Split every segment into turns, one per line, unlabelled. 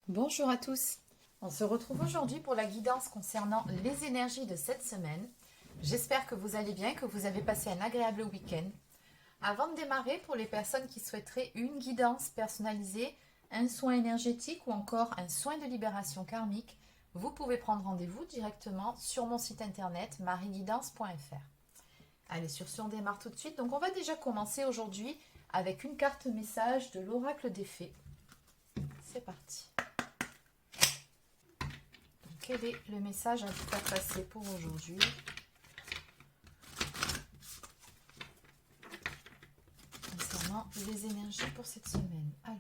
Bonjour à tous. On se retrouve aujourd'hui pour la guidance concernant les énergies de cette semaine. J'espère que vous allez bien, que vous avez passé un agréable week-end. Avant de démarrer, pour les personnes qui souhaiteraient une guidance personnalisée, un soin énergétique ou encore un soin de libération karmique, vous pouvez prendre rendez-vous directement sur mon site internet marieguidance.fr. Allez, sur ce, on démarre tout de suite. Donc on va déjà commencer aujourd'hui avec une carte message de l'oracle des fées. C'est parti. Quel est le message à vous faire passer pour aujourd'hui? Concernant les énergies pour cette semaine. Alors,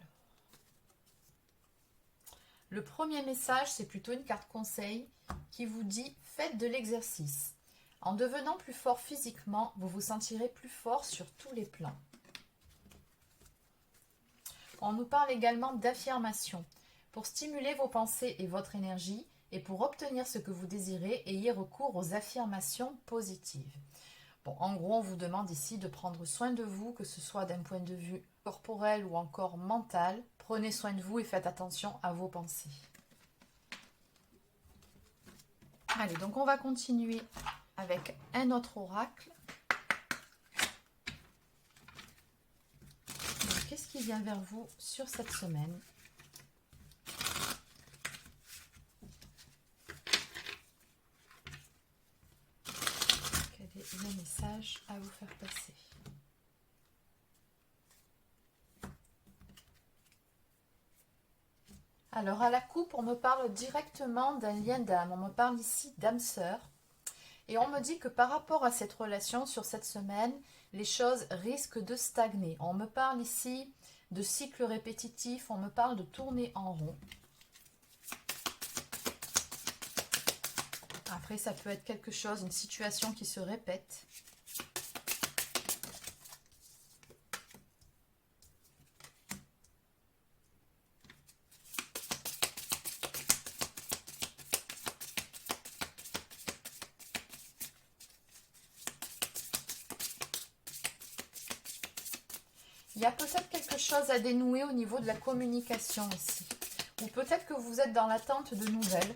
le premier message, c'est plutôt une carte conseil qui vous dit « Faites de l'exercice. En devenant plus fort physiquement, vous vous sentirez plus fort sur tous les plans. » On nous parle également d'affirmation. Pour stimuler vos pensées et votre énergie, et pour obtenir ce que vous désirez, ayez recours aux affirmations positives. Bon, en gros, on vous demande ici de prendre soin de vous, que ce soit d'un point de vue corporel ou encore mental. Prenez soin de vous et faites attention à vos pensées. Allez, donc on va continuer avec un autre oracle. Qu'est-ce qui vient vers vous sur cette semaine ? Le message à vous faire passer. Alors à la coupe, on me parle directement d'un lien d'âme. On me parle ici d'âme sœur. Et on me dit que par rapport à cette relation sur cette semaine, les choses risquent de stagner. On me parle ici de cycles répétitifs. On me parle de tourner en rond. Après, ça peut être quelque chose, une situation qui se répète. Il y a peut-être quelque chose à dénouer au niveau de la communication ici. Ou peut-être que vous êtes dans l'attente de nouvelles.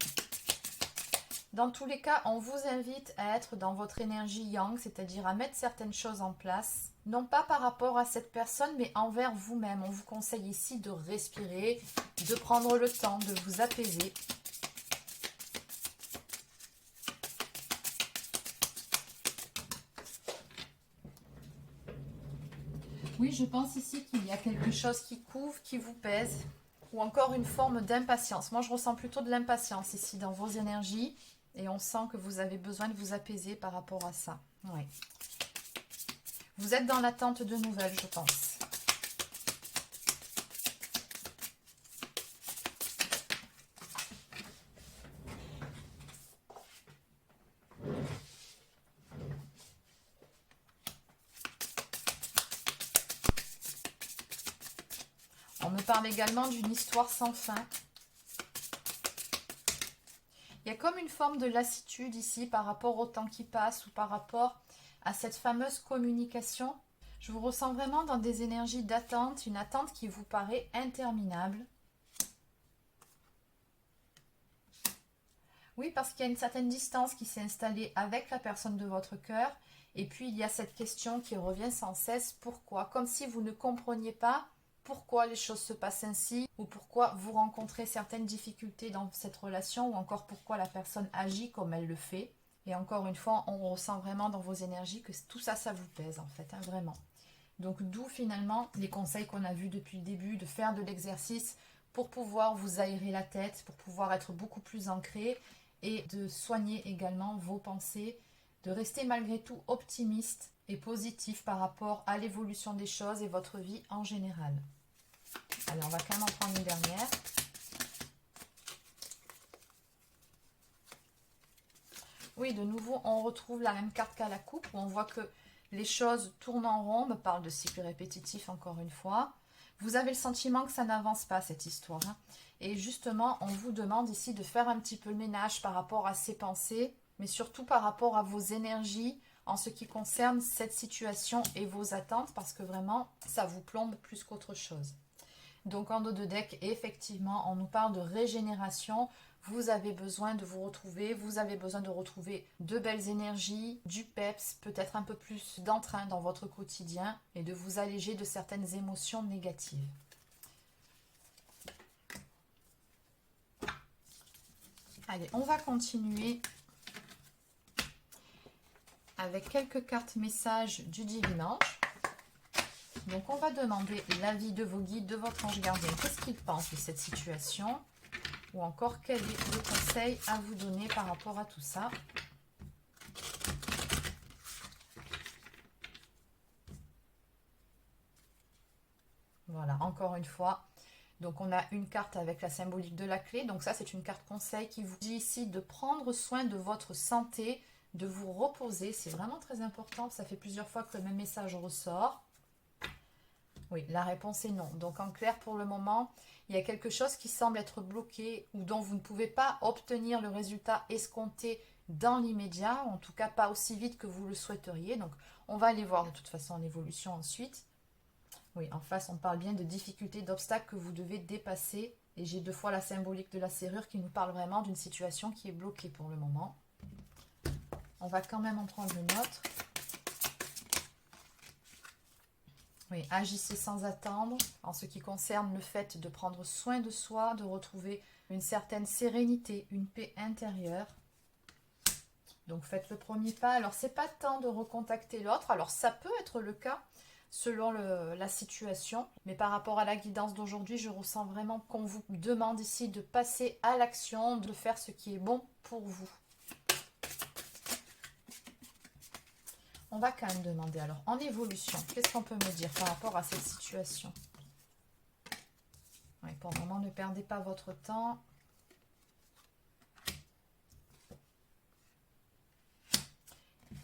Dans tous les cas, on vous invite à être dans votre énergie yang, c'est-à-dire à mettre certaines choses en place. Non pas par rapport à cette personne, mais envers vous-même. On vous conseille ici de respirer, de prendre le temps, de vous apaiser. Oui, je pense ici qu'il y a quelque chose qui couvre, qui vous pèse, ou encore une forme d'impatience. Moi, je ressens plutôt de l'impatience ici dans vos énergies, et on sent que vous avez besoin de vous apaiser par rapport à ça. Oui. Vous êtes dans l'attente de nouvelles, je pense. On me parle également d'une histoire sans fin. Il y a comme une forme de lassitude ici par rapport au temps qui passe ou par rapport à cette fameuse communication. Je vous ressens vraiment dans des énergies d'attente, une attente qui vous paraît interminable. Oui, parce qu'il y a une certaine distance qui s'est installée avec la personne de votre cœur. Et puis, il y a cette question qui revient sans cesse. Pourquoi? Comme si vous ne compreniez pas pourquoi les choses se passent ainsi ou pourquoi vous rencontrez certaines difficultés dans cette relation ou encore pourquoi la personne agit comme elle le fait. Et encore une fois, on ressent vraiment dans vos énergies que tout ça, ça vous pèse en fait, hein, vraiment. Donc d'où finalement les conseils qu'on a vus depuis le début, de faire de l'exercice pour pouvoir vous aérer la tête, pour pouvoir être beaucoup plus ancré et de soigner également vos pensées, de rester malgré tout optimiste et positif par rapport à l'évolution des choses et votre vie en général. Allez, on va quand même en prendre une dernière. Oui, de nouveau, on retrouve la même carte qu'à la coupe, où on voit que les choses tournent en rond. On me parle de cycle répétitif encore une fois. Vous avez le sentiment que ça n'avance pas, cette histoire. Hein. Et justement, on vous demande ici de faire un petit peu le ménage par rapport à ces pensées, mais surtout par rapport à vos énergies en ce qui concerne cette situation et vos attentes, parce que vraiment, ça vous plombe plus qu'autre chose. Donc en dos de deck, effectivement, on nous parle de régénération. Vous avez besoin de vous retrouver, vous avez besoin de retrouver de belles énergies, du peps, peut-être un peu plus d'entrain dans votre quotidien et de vous alléger de certaines émotions négatives. Allez, on va continuer avec quelques cartes messages du Divin Ange. Donc on va demander l'avis de vos guides, de votre ange gardien. Qu'est-ce qu'ils pensent de cette situation? Ou encore, quel est le conseil à vous donner par rapport à tout ça? Voilà, encore une fois. Donc on a une carte avec la symbolique de la clé. Donc ça, c'est une carte conseil qui vous dit ici de prendre soin de votre santé, de vous reposer. C'est vraiment très important. Ça fait plusieurs fois que le même message ressort. Oui, la réponse est non. Donc en clair, pour le moment, il y a quelque chose qui semble être bloqué ou dont vous ne pouvez pas obtenir le résultat escompté dans l'immédiat, en tout cas pas aussi vite que vous le souhaiteriez. Donc on va aller voir de toute façon l'évolution ensuite. Oui, en face, on parle bien de difficultés, d'obstacles que vous devez dépasser. Et j'ai 2 fois la symbolique de la serrure qui nous parle vraiment d'une situation qui est bloquée pour le moment. On va quand même en prendre une autre. Oui, agissez sans attendre en ce qui concerne le fait de prendre soin de soi, de retrouver une certaine sérénité, une paix intérieure. Donc faites le premier pas. Alors c'est pas temps de recontacter l'autre. Alors ça peut être le cas selon la situation. Mais par rapport à la guidance d'aujourd'hui, je ressens vraiment qu'on vous demande ici de passer à l'action, de faire ce qui est bon pour vous. On va quand même demander alors, en évolution, qu'est-ce qu'on peut me dire par rapport à cette situation? Oui, pour le moment, ne perdez pas votre temps.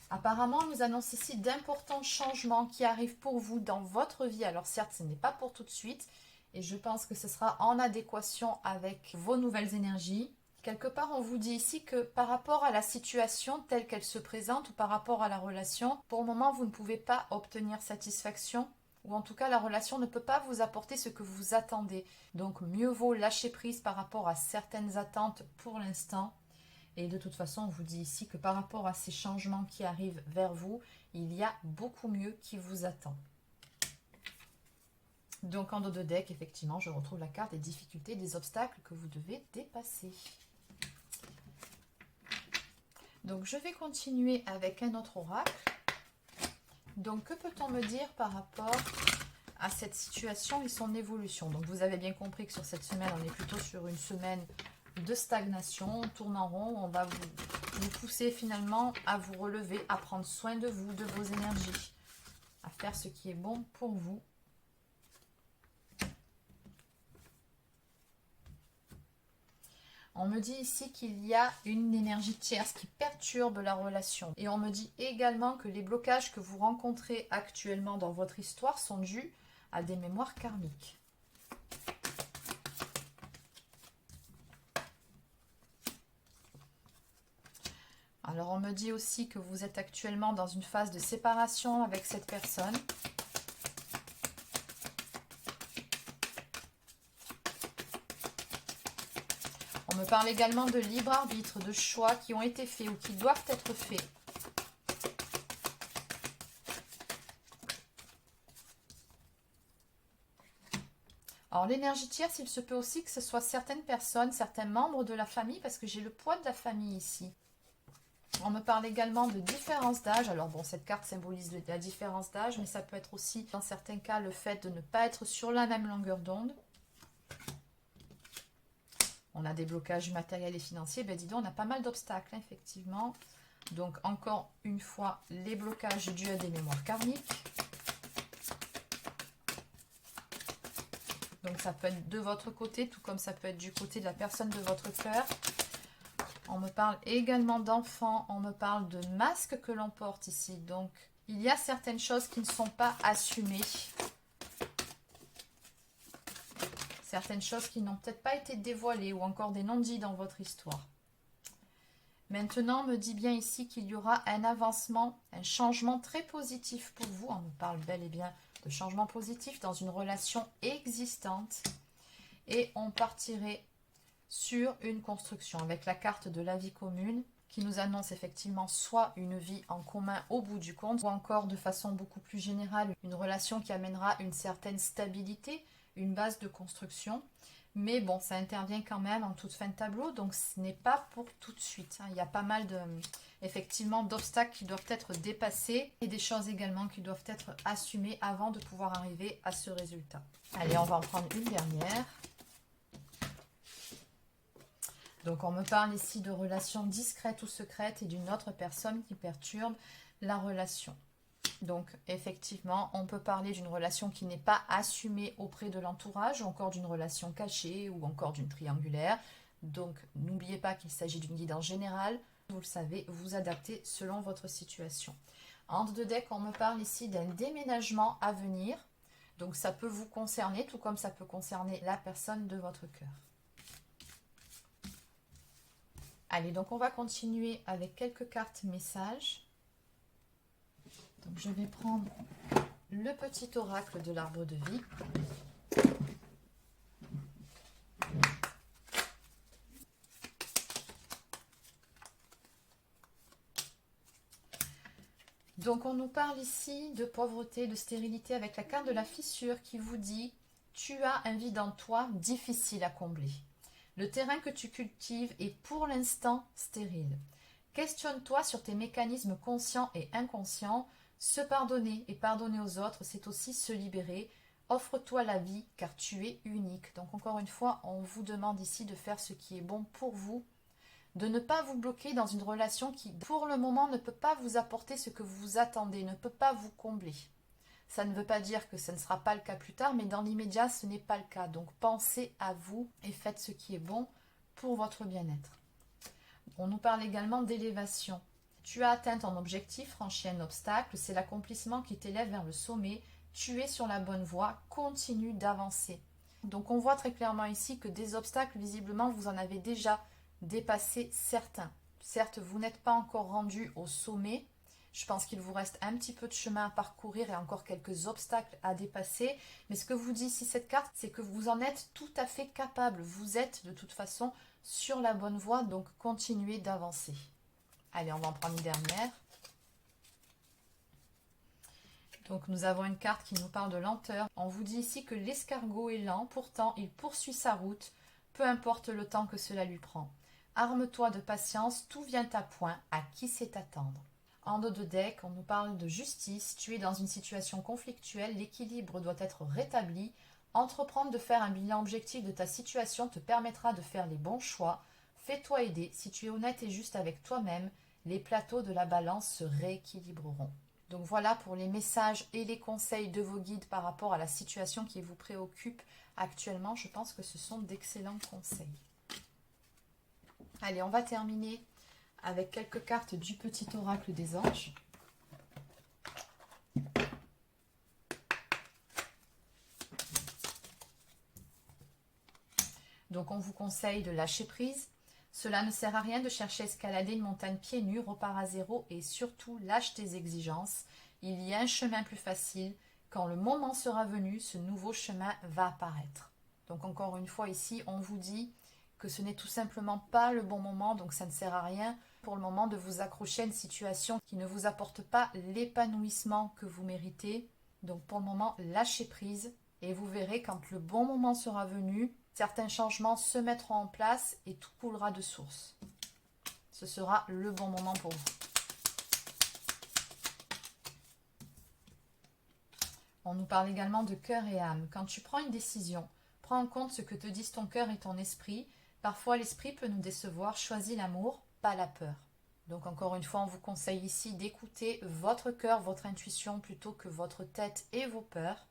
Apparemment, on nous annonce ici d'importants changements qui arrivent pour vous dans votre vie. Alors certes, ce n'est pas pour tout de suite. Et je pense que ce sera en adéquation avec vos nouvelles énergies. Quelque part, on vous dit ici que par rapport à la situation telle qu'elle se présente ou par rapport à la relation, pour le moment, vous ne pouvez pas obtenir satisfaction. Ou en tout cas, la relation ne peut pas vous apporter ce que vous attendez. Donc, mieux vaut lâcher prise par rapport à certaines attentes pour l'instant. Et de toute façon, on vous dit ici que par rapport à ces changements qui arrivent vers vous, il y a beaucoup mieux qui vous attend. Donc en dos de deck, effectivement, je retrouve la carte des difficultés, des obstacles que vous devez dépasser. Donc je vais continuer avec un autre oracle. Donc que peut-on me dire par rapport à cette situation et son évolution? Donc vous avez bien compris que sur cette semaine, on est plutôt sur une semaine de stagnation, on tourne en rond, on va vous pousser finalement à vous relever, à prendre soin de vous, de vos énergies, à faire ce qui est bon pour vous. On me dit ici qu'il y a une énergie tierce qui perturbe la relation. Et on me dit également que les blocages que vous rencontrez actuellement dans votre histoire sont dus à des mémoires karmiques. Alors on me dit aussi que vous êtes actuellement dans une phase de séparation avec cette personne. On me parle également de libre arbitre, de choix qui ont été faits ou qui doivent être faits. Alors l'énergie tierce, il se peut aussi que ce soit certaines personnes, certains membres de la famille, parce que j'ai le poids de la famille ici. On me parle également de différence d'âge. Alors bon, cette carte symbolise la différence d'âge, mais ça peut être aussi, dans certains cas, le fait de ne pas être sur la même longueur d'onde. On a des blocages matériels et financiers. Ben dis donc, on a pas mal d'obstacles, hein, effectivement. Donc, encore une fois, les blocages dus à des mémoires karmiques. Donc, ça peut être de votre côté, tout comme ça peut être du côté de la personne de votre cœur. On me parle également d'enfants, on me parle de masques que l'on porte ici. Donc, il y a certaines choses qui ne sont pas assumées. Certaines choses qui n'ont peut-être pas été dévoilées ou encore des non-dits dans votre histoire. Maintenant, on me dit bien ici qu'il y aura un avancement, un changement très positif pour vous. On me parle bel et bien de changement positif dans une relation existante. Et on partirait sur une construction avec la carte de la vie commune qui nous annonce effectivement soit une vie en commun au bout du compte, ou encore de façon beaucoup plus générale, une relation qui amènera une certaine stabilité, une base de construction. Mais bon, ça intervient quand même en toute fin de tableau, donc ce n'est pas pour tout de suite. Il y a pas mal effectivement d'obstacles qui doivent être dépassés et des choses également qui doivent être assumées avant de pouvoir arriver à ce résultat. Allez, on va en prendre une dernière. Donc on me parle ici de relations discrètes ou secrètes et d'une autre personne qui perturbe la relation. Donc effectivement, on peut parler d'une relation qui n'est pas assumée auprès de l'entourage, ou encore d'une relation cachée, ou encore d'une triangulaire. Donc n'oubliez pas qu'il s'agit d'une guidance générale. Vous le savez, vous adaptez selon votre situation. En deux decks, on me parle ici d'un déménagement à venir. Donc ça peut vous concerner, tout comme ça peut concerner la personne de votre cœur. Allez, donc on va continuer avec quelques cartes messages. Donc je vais prendre le petit oracle de l'arbre de vie. Donc on nous parle ici de pauvreté, de stérilité avec la carte de la fissure qui vous dit « Tu as un vide en toi difficile à combler. Le terrain que tu cultives est pour l'instant stérile. Questionne-toi sur tes mécanismes conscients et inconscients. Se pardonner et pardonner aux autres, c'est aussi se libérer. Offre-toi la vie car tu es unique. » Donc encore une fois, on vous demande ici de faire ce qui est bon pour vous, de ne pas vous bloquer dans une relation qui, pour le moment, ne peut pas vous apporter ce que vous attendez, ne peut pas vous combler. Ça ne veut pas dire que ce ne sera pas le cas plus tard, mais dans l'immédiat, ce n'est pas le cas. Donc pensez à vous et faites ce qui est bon pour votre bien-être. On nous parle également d'élévation. Tu as atteint ton objectif, franchi un obstacle, c'est l'accomplissement qui t'élève vers le sommet. Tu es sur la bonne voie, continue d'avancer. Donc on voit très clairement ici que des obstacles, visiblement, vous en avez déjà dépassé certains. Certes, vous n'êtes pas encore rendu au sommet. Je pense qu'il vous reste un petit peu de chemin à parcourir et encore quelques obstacles à dépasser. Mais ce que vous dit ici cette carte, c'est que vous en êtes tout à fait capable. Vous êtes de toute façon sur la bonne voie, donc continuez d'avancer. Allez, on va en prendre une dernière. Donc nous avons une carte qui nous parle de lenteur. On vous dit ici que l'escargot est lent, pourtant il poursuit sa route, peu importe le temps que cela lui prend. Arme-toi de patience, tout vient à point, à qui sait attendre. En dos de deck, on nous parle de justice. Tu es dans une situation conflictuelle, l'équilibre doit être rétabli. Entreprendre de faire un bilan objectif de ta situation te permettra de faire les bons choix. Fais-toi aider. Si tu es honnête et juste avec toi-même, les plateaux de la balance se rééquilibreront. Donc voilà pour les messages et les conseils de vos guides par rapport à la situation qui vous préoccupe actuellement. Je pense que ce sont d'excellents conseils. Allez, on va terminer avec quelques cartes du petit oracle des anges. Donc on vous conseille de lâcher prise. Cela ne sert à rien de chercher à escalader une montagne pieds nus, repars à zéro et surtout lâche tes exigences. Il y a un chemin plus facile. Quand le moment sera venu, ce nouveau chemin va apparaître. Donc encore une fois ici, on vous dit que ce n'est tout simplement pas le bon moment, donc ça ne sert à rien pour le moment de vous accrocher à une situation qui ne vous apporte pas l'épanouissement que vous méritez. Donc pour le moment, lâchez prise et vous verrez quand le bon moment sera venu, certains changements se mettront en place et tout coulera de source. Ce sera le bon moment pour vous. On nous parle également de cœur et âme. Quand tu prends une décision, prends en compte ce que te disent ton cœur et ton esprit. Parfois, l'esprit peut nous décevoir. Choisis l'amour, pas la peur. Donc encore une fois, on vous conseille ici d'écouter votre cœur, votre intuition, plutôt que votre tête et vos peurs.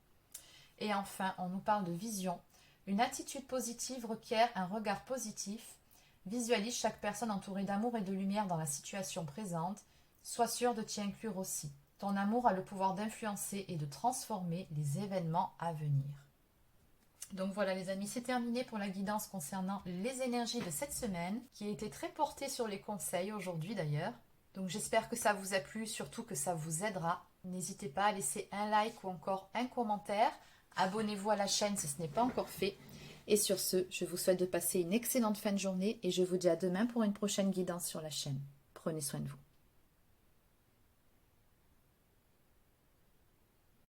Et enfin, on nous parle de vision. Une attitude positive requiert un regard positif. Visualise chaque personne entourée d'amour et de lumière dans la situation présente. Sois sûr de t'y inclure aussi. Ton amour a le pouvoir d'influencer et de transformer les événements à venir. Donc voilà les amis, c'est terminé pour la guidance concernant les énergies de cette semaine, qui a été très portée sur les conseils aujourd'hui d'ailleurs. Donc j'espère que ça vous a plu, surtout que ça vous aidera. N'hésitez pas à laisser un like ou encore un commentaire. Abonnez-vous à la chaîne si ce n'est pas encore fait. Et sur ce, je vous souhaite de passer une excellente fin de journée et je vous dis à demain pour une prochaine guidance sur la chaîne. Prenez soin de vous.